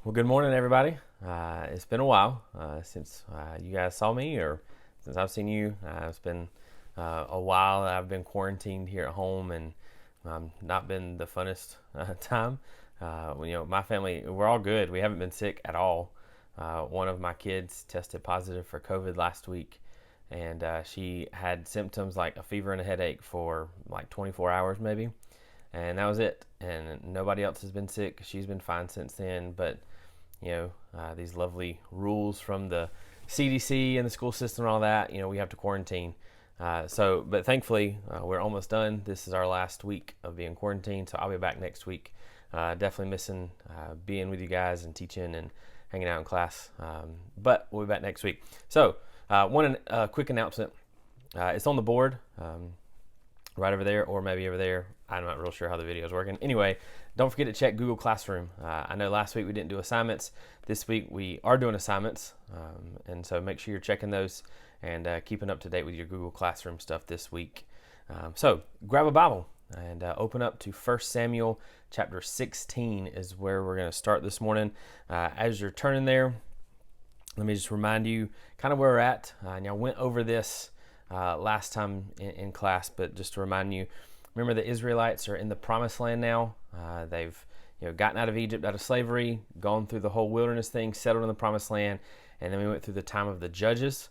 Well, good morning, everybody. It's been a while since you guys saw me or since I've seen you. It's been a while that I've been quarantined here at home and not been the funnest time. My family, we're all good. We haven't been sick at all. One of my kids tested positive for COVID last week, and she had symptoms like a fever and a headache for like 24 hours maybe. And that was it. And nobody else has been sick. She's been fine since then. But these lovely rules from the CDC and the school system and all that, we have to quarantine. But thankfully, we're almost done. This is our last week of being quarantined, so I'll be back next week. Definitely missing being with you guys and teaching and hanging out in class. But we'll be back next week. So, one quick announcement. It's on the board. Right over there, or maybe over there. I'm not real sure how the video is working. Anyway, don't forget to check Google Classroom. I know last week we didn't do assignments. This week we are doing assignments, and so make sure you're checking those and keeping up to date with your Google Classroom stuff this week. So grab a Bible and open up to 1 Samuel chapter 16 is where we're going to start this morning. As you're turning there, let me just remind you kind of where we're at. And I went over this last time in class, but just to remind you, remember the Israelites are in the promised land now. They've gotten out of Egypt, out of slavery, gone through the whole wilderness thing, settled in the promised land, and then we went through the time of the judges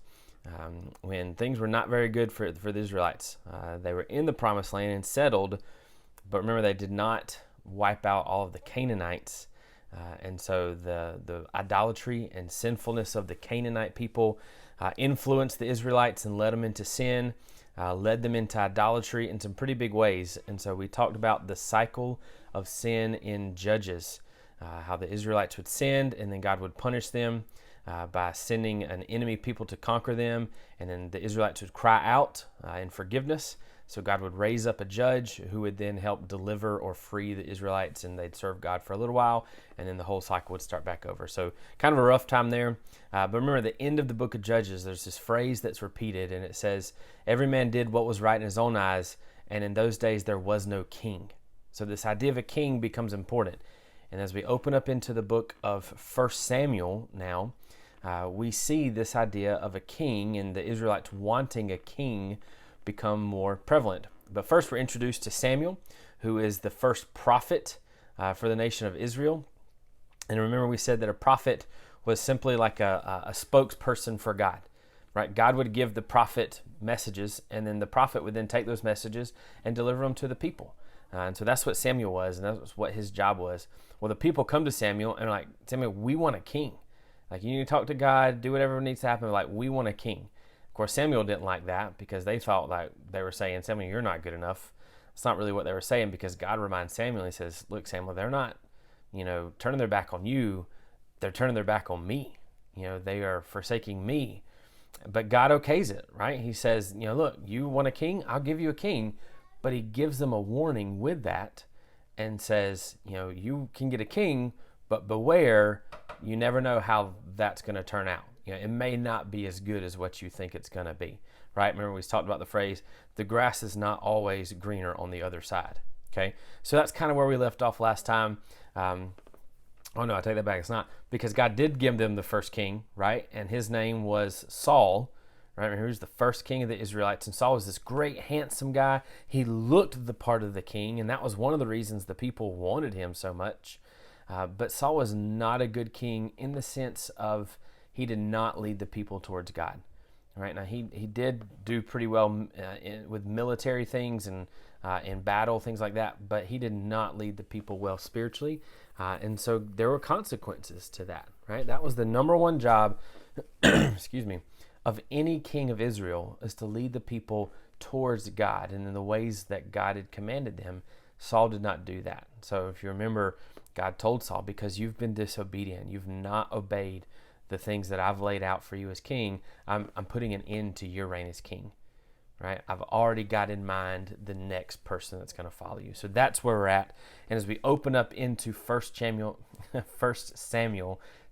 when things were not very good for the Israelites. They were in the promised land and settled, but remember they did not wipe out all of the Canaanites. And so the idolatry and sinfulness of the Canaanite people influenced the Israelites and led them into sin, led them into idolatry in some pretty big ways. And so we talked about the cycle of sin in Judges, how the Israelites would sin and then God would punish them by sending an enemy people to conquer them. And then the Israelites would cry out in forgiveness. So God would raise up a judge who would then help deliver or free the Israelites, and they'd serve God for a little while, and then the whole cycle would start back over. So kind of a rough time there. But remember, at the end of the book of Judges, there's this phrase that's repeated, and it says, every man did what was right in his own eyes, and in those days there was no king. So this idea of a king becomes important. And as we open up into the book of 1 Samuel now, we see this idea of a king and the Israelites wanting a king become more prevalent. But first we're introduced to Samuel, who is the first prophet for the nation of Israel. And remember, we said that a prophet was simply like a spokesperson for God, right? God would give the prophet messages, and then the prophet would then take those messages and deliver them to the people. And so that's what Samuel was, and that's what his job was. Well, the people come to Samuel and are like, Samuel, we want a king. Like, you need to talk to God, do whatever needs to happen. Like, we want a king. Of course, Samuel didn't like that because they thought like they were saying, Samuel, you're not good enough. It's not really what they were saying, because God reminds Samuel, he says, look, Samuel, they're not, turning their back on you. They're turning their back on me. They are forsaking me. But God okays it, right? He says, look, you want a king? I'll give you a king. But he gives them a warning with that and says, you can get a king, but beware, you never know how that's going to turn out. It may not be as good as what you think it's going to be, right? Remember, we talked about the phrase, the grass is not always greener on the other side, okay? So that's kind of where we left off last time. Oh, no, I take that back. It's not, because God did give them the first king, right? And his name was Saul, right? Remember, he was the first king of the Israelites, and Saul was this great, handsome guy. He looked the part of the king, and that was one of the reasons the people wanted him so much. But Saul was not a good king in the sense of he did not lead the people towards God. Right now, he did do pretty well with military things and in battle, things like that, but he did not lead the people well spiritually. And so there were consequences to that, right? That was the number one job, excuse me, of any king of Israel, is to lead the people towards God and in the ways that God had commanded them. Saul did not do that. So if you remember, God told Saul, because you've been disobedient, you've not obeyed the things that I've laid out for you as king, I'm putting an end to your reign as king, right? I've already got in mind the next person that's going to follow you. So that's where we're at. And as we open up into 1 Samuel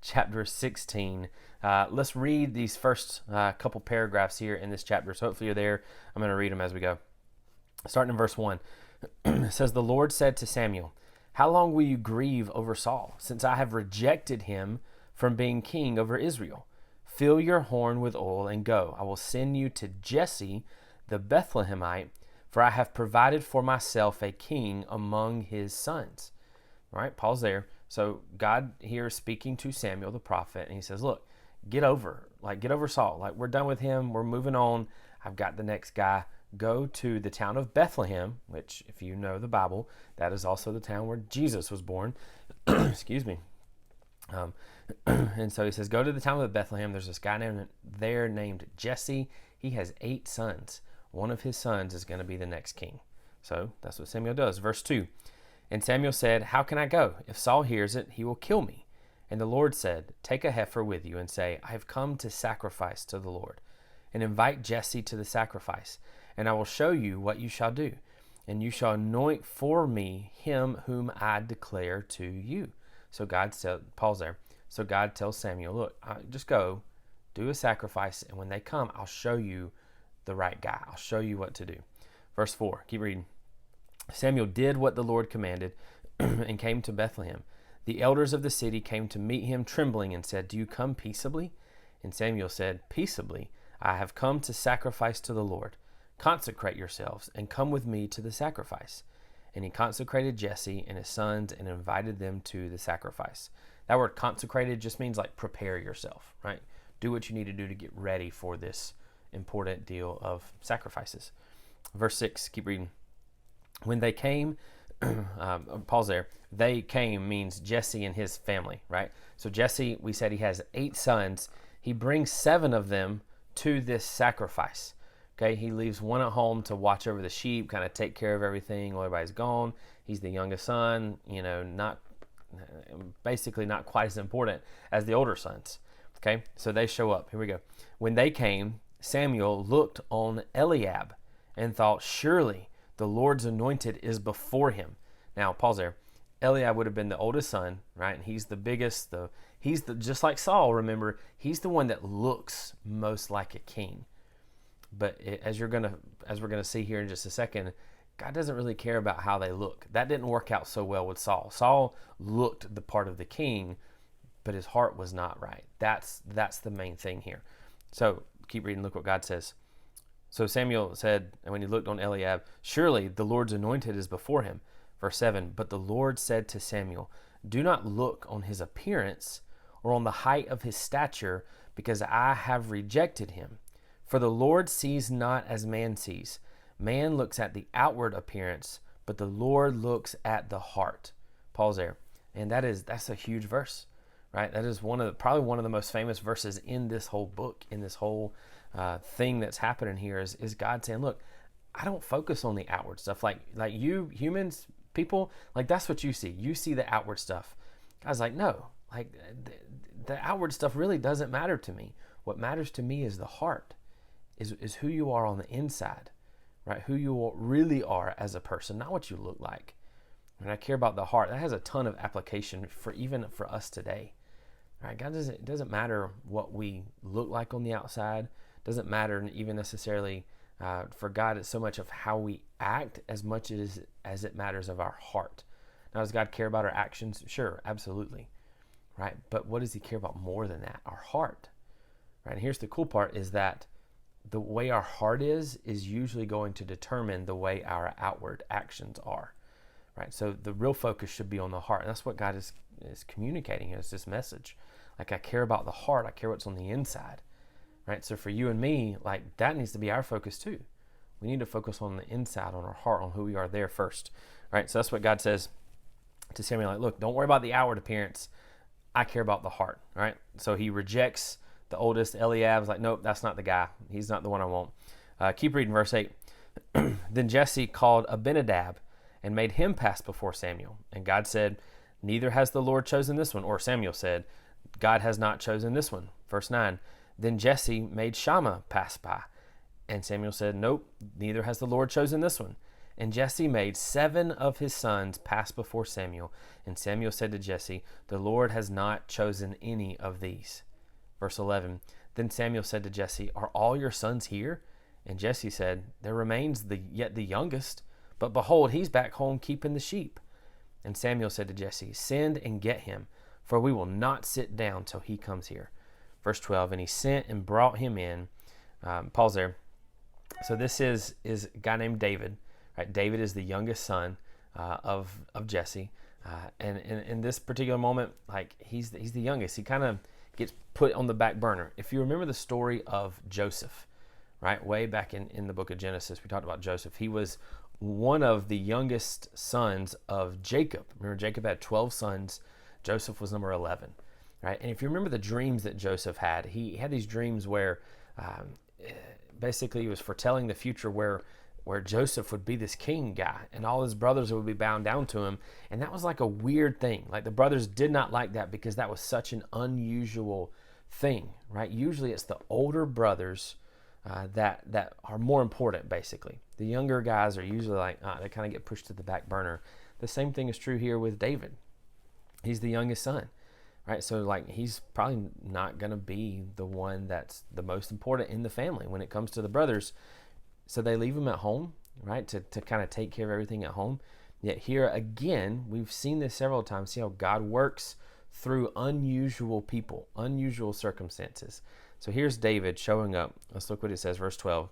chapter 16, let's read these first couple paragraphs here in this chapter. So hopefully you're there. I'm going to read them as we go. Starting in verse 1. It says, the Lord said to Samuel, How long will you grieve over Saul, since I have rejected him from being king over Israel? Fill your horn with oil and go. I will send you to Jesse the Bethlehemite, for I have provided for myself a king among his sons. All right, pause there. So God here is speaking to Samuel the prophet, and he says, look, get over Saul. Like, we're done with him. We're moving on. I've got the next guy. Go to the town of Bethlehem, which, if you know the Bible, that is also the town where Jesus was born. Excuse me. And so he says, go to the town of Bethlehem. There's this guy named Jesse. He has 8 sons. One of his sons is going to be the next king. So that's what Samuel does. Verse 2. And Samuel said, how can I go? If Saul hears it, he will kill me. And the Lord said, take a heifer with you and say, I have come to sacrifice to the Lord. And invite Jesse to the sacrifice. And I will show you what you shall do. And you shall anoint for me him whom I declare to you. So God said, pause there. So God tells Samuel, look, just go, do a sacrifice. And when they come, I'll show you the right guy. I'll show you what to do. Verse 4, keep reading. Samuel did what the Lord commanded and came to Bethlehem. The elders of the city came to meet him trembling and said, do you come peaceably? And Samuel said, peaceably, I have come to sacrifice to the Lord. Consecrate yourselves and come with me to the sacrifice. And he consecrated Jesse and his sons and invited them to the sacrifice. That word consecrated just means like prepare yourself, right? Do what you need to do to get ready for this important deal of sacrifices. Verse 6, keep reading. When they came, pause there. They came means Jesse and his family, right? So Jesse, we said he has 8 sons. He brings 7 of them to this sacrifice. Okay, he leaves one at home to watch over the sheep, kind of take care of everything while everybody's gone. He's the youngest son, basically not quite as important as the older sons. Okay, so they show up. Here we go. When they came, Samuel looked on Eliab and thought, surely the Lord's anointed is before him. Now, pause there. Eliab would have been the oldest son, right? And he's the biggest. Just like Saul, remember, he's the one that looks most like a king. But as we're gonna see here in just a second, God doesn't really care about how they look. That didn't work out so well with Saul. Saul looked the part of the king, but his heart was not right. That's the main thing here. So keep reading. Look what God says. So Samuel said, and when he looked on Eliab, surely the Lord's anointed is before him. Verse 7, but the Lord said to Samuel, do not look on his appearance or on the height of his stature, because I have rejected him. For the Lord sees not as man sees. Man looks at the outward appearance, but the Lord looks at the heart. Pause there. And that's a huge verse, right? That is probably one of the most famous verses in this whole book, in this whole thing that's happening here is God saying, look, I don't focus on the outward stuff. Like you humans, people, like that's what you see. You see the outward stuff. God's like, no, like the outward stuff really doesn't matter to me. What matters to me is the heart, is who you are on the inside, right? Who you really are as a person, not what you look like. And I care about the heart. That has a ton of application even for us today, right? It doesn't matter what we look like on the outside. Doesn't matter even necessarily for God. It's so much of how we act as much as it matters of our heart. Now, does God care about our actions? Sure, absolutely, right? But what does he care about more than that? Our heart, right? And here's the cool part is that the way our heart is usually going to determine the way our outward actions are, right? So the real focus should be on the heart. And that's what God is communicating is this message. Like, I care about the heart. I care what's on the inside, right? So for you and me, like, that needs to be our focus too. We need to focus on the inside, on our heart, on who we are there first, right? So that's what God says to Samuel. Like, look, don't worry about the outward appearance. I care about the heart, right? So he rejects the oldest. Eliab's like, nope, that's not the guy. He's not the one I want. Keep reading verse 8. Then Jesse called Abinadab and made him pass before Samuel. And God said, neither has the Lord chosen this one. Or Samuel said, God has not chosen this one. Verse 9. Then Jesse made Shammah pass by. And Samuel said, nope, neither has the Lord chosen this one. And Jesse made 7 of his sons pass before Samuel. And Samuel said to Jesse, the Lord has not chosen any of these. Verse 11, then Samuel said to Jesse, are all your sons here? And Jesse said, there remains yet the youngest, but behold, he's back home keeping the sheep. And Samuel said to Jesse, send and get him, for we will not sit down till he comes here. Verse 12, and he sent and brought him in. Pause there. So this is a guy named David. Right? David is the youngest son of Jesse. And in this particular moment, like he's the youngest. He kind of gets put on the back burner. If you remember the story of Joseph, right? Way back in the book of Genesis, we talked about Joseph. He was one of the youngest sons of Jacob. Remember, Jacob had 12 sons. Joseph was number 11, right? And if you remember the dreams that Joseph had, he had these dreams where basically he was foretelling the future where Joseph would be this king guy and all his brothers would be bound down to him. And that was like a weird thing. Like the brothers did not like that because that was such an unusual thing, right? Usually it's the older brothers that are more important, basically. The younger guys are usually like, they kind of get pushed to the back burner. The same thing is true here with David. He's the youngest son, right? So like he's probably not going to be the one that's the most important in the family when it comes to the brothers. So they leave him at home, right, to kind of take care of everything at home. Yet here again, we've seen this several times, see how God works through unusual people, unusual circumstances. So here's David showing up. Let's look what it says, verse 12.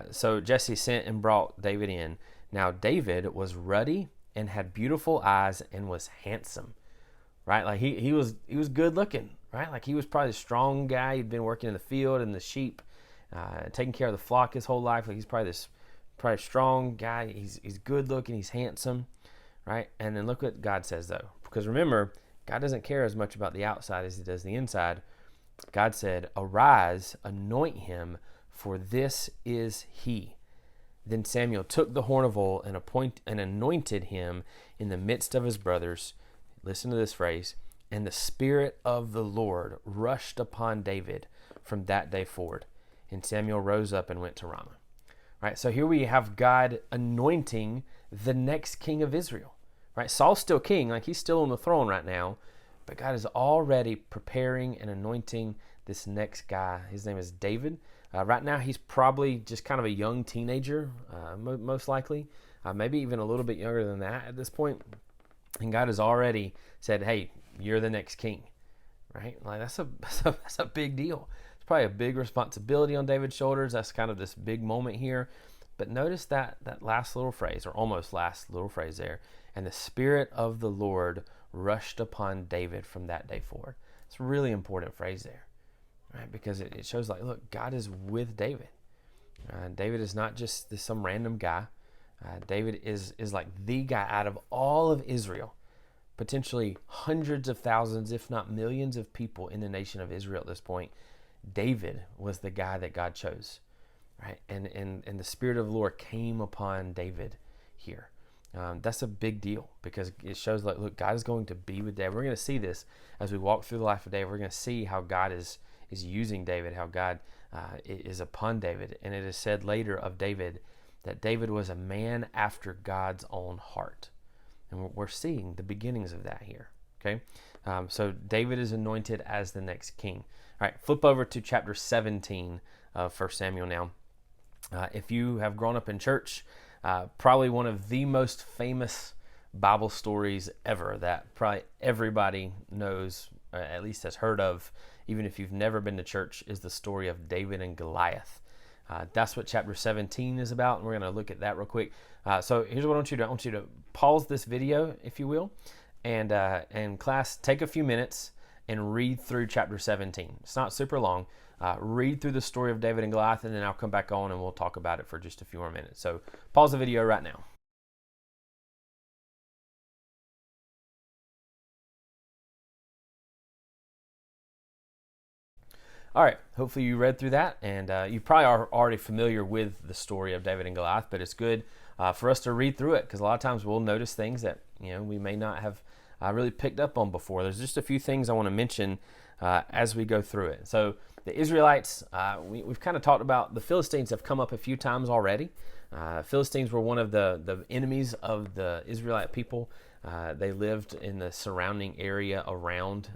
So Jesse sent and brought David in. Now David was ruddy and had beautiful eyes and was handsome, right? Like he was good looking, right? Like he was probably a strong guy. He'd been working in the field and the sheep, taking care of the flock his whole life. Like he's probably a strong guy. He's good looking. He's handsome, right? And then look what God says though, because remember, God doesn't care as much about the outside as he does the inside. God said, arise, anoint him, for this is he. Then Samuel took the horn of oil and anointed him in the midst of his brothers. Listen to this phrase. And the Spirit of the Lord rushed upon David from that day forward. And Samuel rose up and went to Ramah. Right, so here we have God anointing the next king of Israel. Right, Saul's still king, like he's still on the throne right now. But God is already preparing and anointing this next guy. His name is David. Right now, he's probably just kind of a young teenager, most likely. Maybe even a little bit younger than that at this point. And God has already said, hey, you're the next king. Right? Like that's a big deal. It's probably a big responsibility on David's shoulders. That's kind of this big moment here. But notice that last little phrase, or almost last little phrase there. And the Spirit of the Lord rushed upon David from that day forward. It's a really important phrase there, right? Because it shows like, look, God is with David. David is not just some random guy. David is like the guy out of all of Israel, potentially hundreds of thousands, if not millions of people in the nation of Israel at this point. David was the guy that God chose, right? And the Spirit of the Lord came upon David here. That's a big deal because it shows like, look, God is going to be with David. We're going to see this as we walk through the life of David. We're going to see how God is using David, how God is upon David. And it is said later of David that David was a man after God's own heart. And we're seeing the beginnings of that here. Okay. So David is anointed as the next king. All right. Flip over to chapter 17 of 1 Samuel now. If you have grown up in church, probably one of the most famous Bible stories ever that probably everybody knows, or at least has heard of, even if you've never been to church, is the story of David and Goliath. That's what chapter 17 is about, and we're going to look at that real quick. So here's what I want you to do. I want you to pause this video, if you will, and class, take a few minutes and read through chapter 17. It's not super long. Read through the story of David and Goliath, and then I'll come back on and we'll talk about it for just a few more minutes. So pause the video right now. All right, hopefully you read through that, and you probably are already familiar with the story of David and Goliath, but it's good for us to read through it because a lot of times we'll notice things that we may not have really picked up on before. There's just a few things I want to mention as we go through it. So the Israelites, we've kind of talked about the Philistines have come up a few times already. Philistines were one of the enemies of the Israelite people. They lived in the surrounding area around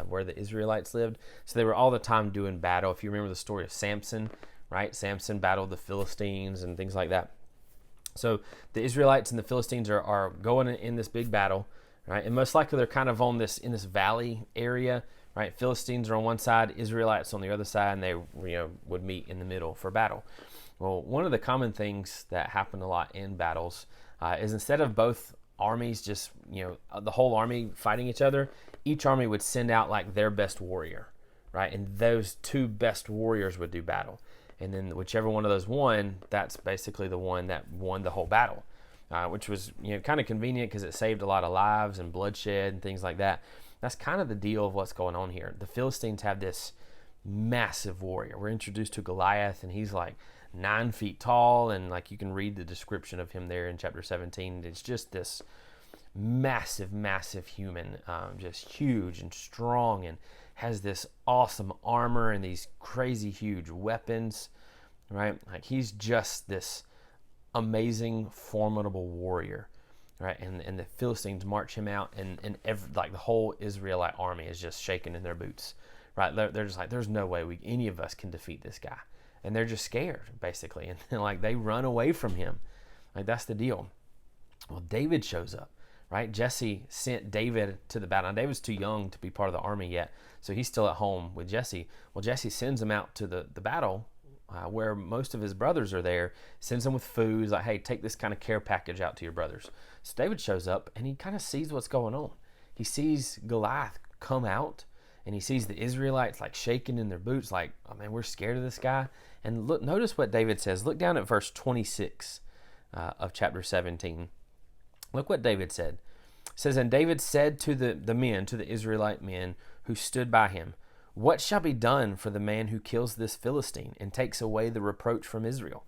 where the Israelites lived. So they were all the time doing battle. If you remember the story of Samson, right? Samson battled the Philistines and things like that. So the Israelites and the Philistines are going in this big battle, right? And most likely they're kind of on this in this valley area, right? Philistines are on one side, Israelites on the other side, and they would meet in the middle for battle. Well, one of the common things that happen a lot in battles is instead of both armies just the whole army fighting each other, each army would send out like their best warrior, right? And those two best warriors would do battle. And then whichever one of those won, that's basically the one that won the whole battle, which was kind of convenient because it saved a lot of lives and bloodshed and things like that. That's kind of the deal of what's going on here. The Philistines have this massive warrior. We're introduced to Goliath, and he's like 9 feet tall, and like you can read the description of him there in chapter 17. It's just this massive human, just huge and strong, and has this awesome armor and these crazy huge weapons, right? Like he's just this amazing, formidable warrior, right? And the Philistines march him out, and like the whole Israelite army is just shaking in their boots, right? They're just like, there's no way any of us can defeat this guy, and they're just scared basically, and like they run away from him. Like that's the deal. Well, David shows up. Right, Jesse sent David to the battle. Now, David's too young to be part of the army yet, so he's still at home with Jesse. Well, Jesse sends him out to the battle where most of his brothers are there, sends them with food. He's like, hey, take this kind of care package out to your brothers. So David shows up, and he kind of sees what's going on. He sees Goliath come out, and he sees the Israelites like shaking in their boots, like, oh man, we're scared of this guy. And look, notice what David says. Look down at verse 26 of chapter 17. Look what David said. It says, and David said to the men, to the Israelite men who stood by him, what shall be done for the man who kills this Philistine and takes away the reproach from Israel?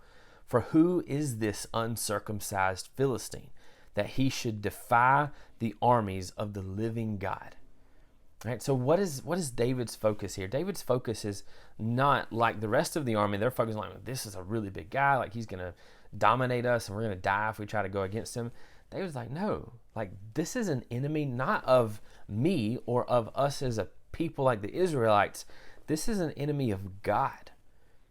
For who is this uncircumcised Philistine that he should defy the armies of the living God? All right, so what is David's focus here? David's focus is not like the rest of the army. They're focused on like, this is a really big guy, like he's going to dominate us and we're going to die if we try to go against him. David's like, no, like this is an enemy not of me or of us as a people like the Israelites. This is an enemy of God,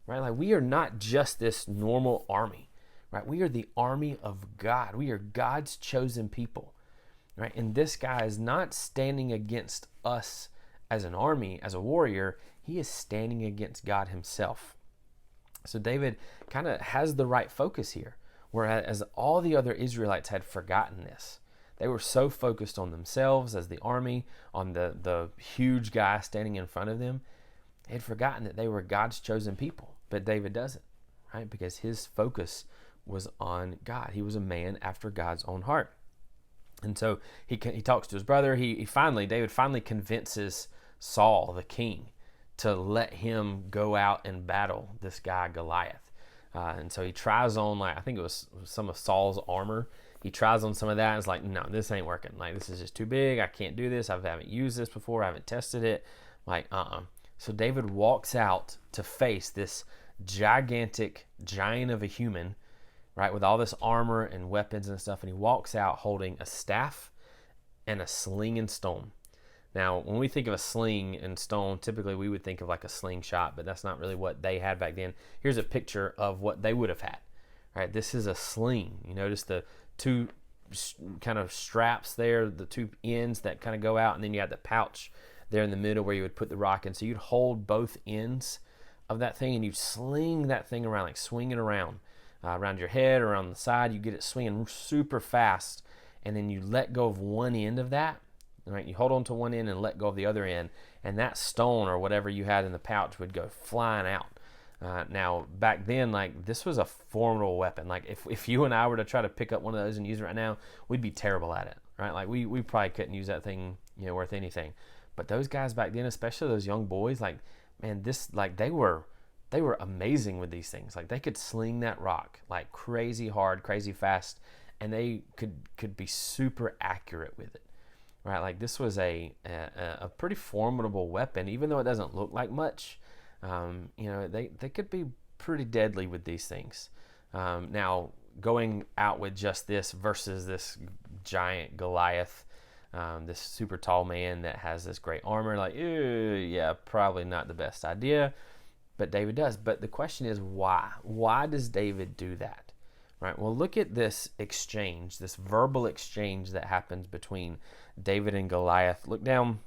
right? Like we are not just this normal army, right? We are the army of God. We are God's chosen people, right? And this guy is not standing against us as an army, as a warrior. He is standing against God himself. So David kind of has the right focus here. Whereas all the other Israelites had forgotten this. They were so focused on themselves as the army, on the huge guy standing in front of them. They had forgotten that they were God's chosen people. But David doesn't, right? Because his focus was on God. He was a man after God's own heart. And so he talks to his brother. David finally convinces Saul, the king, to let him go out and battle this guy Goliath. And so he tries on, like, I think it was some of Saul's armor. He tries on some of that and is like, no, this ain't working. Like, this is just too big. I can't do this. I haven't used this before. I haven't tested it. Like, So David walks out to face this gigantic giant of a human, right, with all this armor and weapons and stuff. And he walks out holding a staff and a sling and stone. Now, when we think of a sling and stone, typically we would think of like a slingshot, but that's not really what they had back then. Here's a picture of what they would have had. All right, this is a sling. You notice the two kind of straps there, the two ends that kind of go out, and then you have the pouch there in the middle where you would put the rock in. So you'd hold both ends of that thing and you'd sling that thing around, like swing it around your head or on the side. You get it swinging super fast, and then you let go of one end of that. Right, you hold on to one end and let go of the other end, and that stone or whatever you had in the pouch would go flying out. Now, back then, like, this was a formidable weapon. Like, if you and I were to try to pick up one of those and use it right now, we'd be terrible at it, right? Like, we probably couldn't use that thing, worth anything. But those guys back then, especially those young boys, like, man, they were amazing with these things. Like, they could sling that rock, like, crazy hard, crazy fast, and they could be super accurate with it. Right, like this was a pretty formidable weapon, even though it doesn't look like much. They could be pretty deadly with these things. Now, going out with just this versus this giant Goliath, this super tall man that has this great armor, like, yeah, probably not the best idea. But David does. But the question is, why? Why does David do that? right? Well, look at this exchange, this verbal exchange that happens between David and Goliath. Look down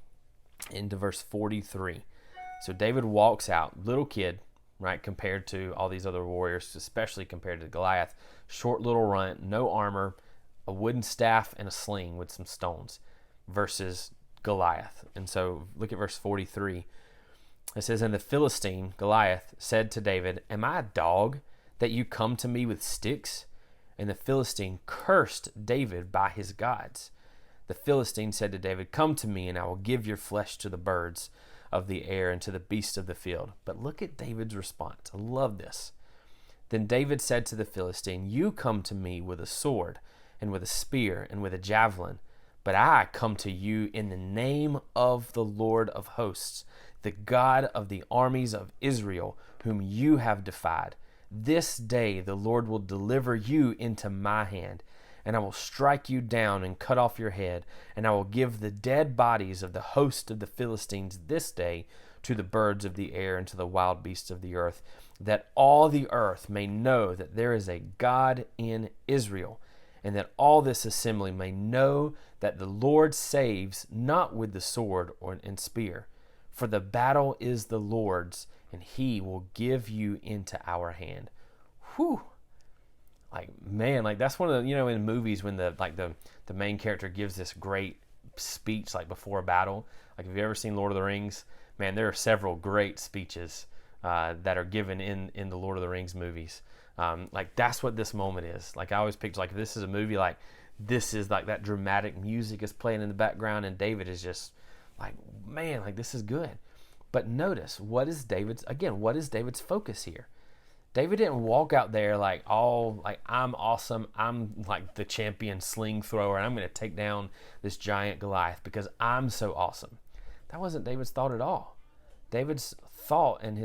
into verse 43. So David walks out, little kid, right, compared to all these other warriors, especially compared to Goliath. Short little runt, no armor, a wooden staff, and a sling with some stones versus Goliath. And so look at verse 43. It says, "And the Philistine, Goliath, said to David, 'Am I a dog that you come to me with sticks?' And the Philistine cursed David by his gods. The Philistine said to David, 'Come to me, and I will give your flesh to the birds of the air and to the beasts of the field.'" But look at David's response. I love this. "Then David said to the Philistine, 'You come to me with a sword and with a spear and with a javelin, but I come to you in the name of the Lord of hosts, the God of the armies of Israel, whom you have defied. This day the Lord will deliver you into my hand, and I will strike you down and cut off your head, and I will give the dead bodies of the host of the Philistines this day to the birds of the air and to the wild beasts of the earth, that all the earth may know that there is a God in Israel, and that all this assembly may know that the Lord saves not with the sword and spear. For the battle is the Lord's, and he will give you into our hand." Whew. Like, man, like that's one of the, in movies when the main character gives this great speech like before a battle. Like, have you ever seen Lord of the Rings? Man, there are several great speeches that are given in the Lord of the Rings movies. Like, that's what this moment is. Like, I always picture, like, if this is a movie, like, this is like that dramatic music is playing in the background, and David is just like, man, like, this is good. But notice, what is David's focus here? David didn't walk out there like, I'm awesome, I'm like the champion sling thrower, and I'm going to take down this giant Goliath because I'm so awesome. That wasn't David's thought at all. David's thought and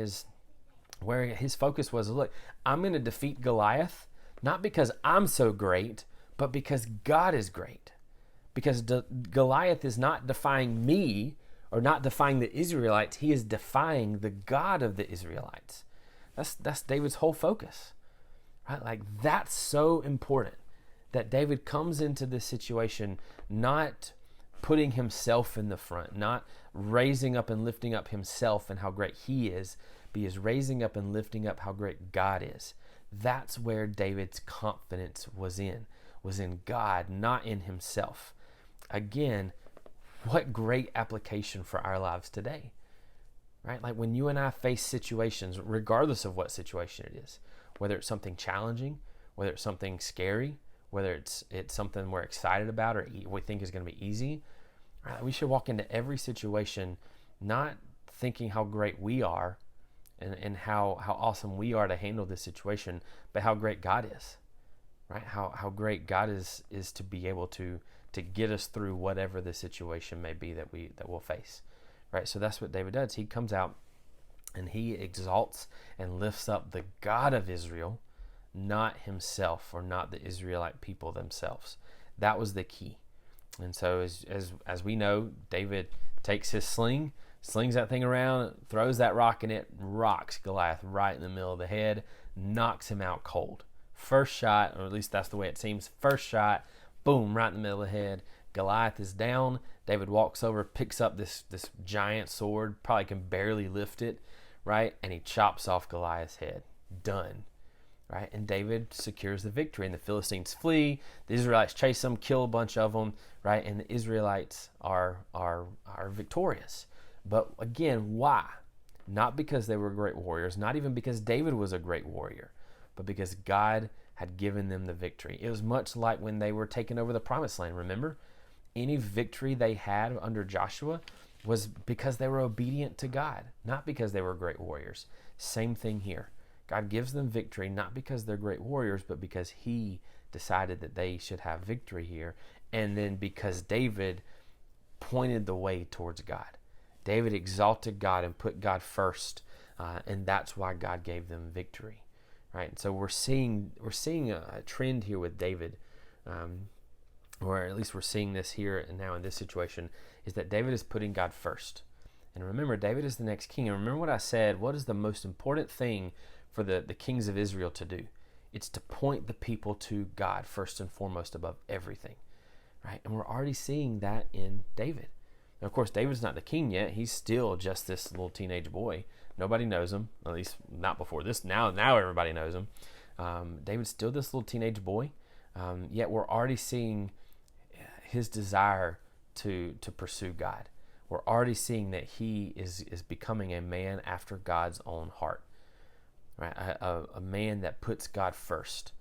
where his focus was, look, I'm going to defeat Goliath, not because I'm so great, but because God is great. Because Goliath is not defying me or not defying the Israelites. He is defying the God of the Israelites. That's David's whole focus, right? Like, that's so important that David comes into this situation not putting himself in the front, not raising up and lifting up himself and how great he is, but he is raising up and lifting up how great God is. That's where David's confidence was in God, not in himself. Again, what great application for our lives today, right? Like, when you and I face situations, regardless of what situation it is, whether it's something challenging, whether it's something scary, whether it's something we're excited about or we think is going to be easy, right? We should walk into every situation not thinking how great we are and how awesome we are to handle this situation, but how great God is, right? How great God is to be able to get us through whatever the situation may be that we'll face, right? So that's what David does. He comes out and he exalts and lifts up the God of Israel, not himself or not the Israelite people themselves. That was the key. And so as we know, David takes his sling, slings that thing around, throws that rock in it, rocks Goliath right in the middle of the head, knocks him out cold. First shot, or at least that's the way it seems, first shot, boom, right in the middle of the head. Goliath is down. David walks over, picks up this giant sword, probably can barely lift it, right? And he chops off Goliath's head. Done, right? And David secures the victory. And the Philistines flee. The Israelites chase them, kill a bunch of them, right? And the Israelites are victorious. But again, why? Not because they were great warriors, not even because David was a great warrior, but because God had given them the victory. It was much like when they were taking over the promised land. Remember, any victory they had under Joshua was because they were obedient to God, not because they were great warriors. Same thing here. God gives them victory, not because they're great warriors, but because he decided that they should have victory here. And then because David pointed the way towards God. David exalted God and put God first, and that's why God gave them victory. Right, and so we're seeing a trend here with David, or at least we're seeing this here and now in this situation, is that David is putting God first. And remember, David is the next king. And remember what I said, what is the most important thing for the kings of Israel to do? It's to point the people to God first and foremost above everything, right? And we're already seeing that in David. Now, of course, David's not the king yet. He's still just this little teenage boy. Nobody knows him, at least not before this. Now everybody knows him. David's still this little teenage boy, yet we're already seeing his desire to pursue God. We're already seeing that he is becoming a man after God's own heart, right? A man that puts God first,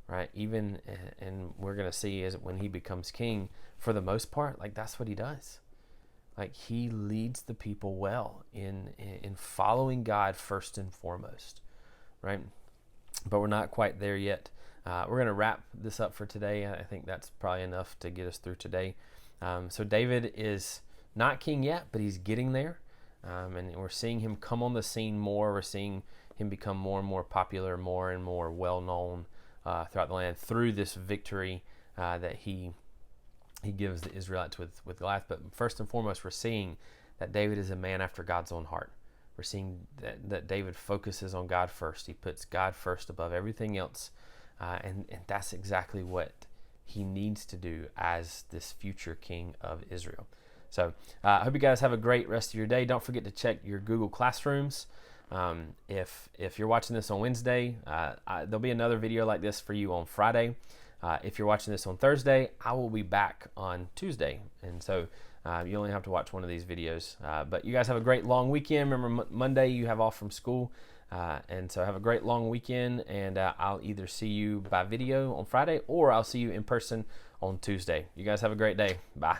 right? Even, and we're going to see is when he becomes king, for the most part, like that's what he does. Like he leads the people well in following God first and foremost, right? But we're not quite there yet. We're going to wrap this up for today. I think that's probably enough to get us through today. So David is not king yet, but he's getting there. And we're seeing him come on the scene more. We're seeing him become more and more popular, more and more well-known throughout the land through this victory that he gives the Israelites with Goliath. But first and foremost, we're seeing that David is a man after God's own heart. We're seeing that David focuses on God first. He puts God first above everything else. And that's exactly what he needs to do as this future king of Israel. So I hope you guys have a great rest of your day. Don't forget to check your Google Classrooms. If you're watching this on Wednesday, there'll be another video like this for you on Friday. If you're watching this on Thursday, I will be back on Tuesday. And so you only have to watch one of these videos. But you guys have a great long weekend. Remember, Monday you have off from school. And so have a great long weekend. And I'll either see you by video on Friday or I'll see you in person on Tuesday. You guys have a great day. Bye.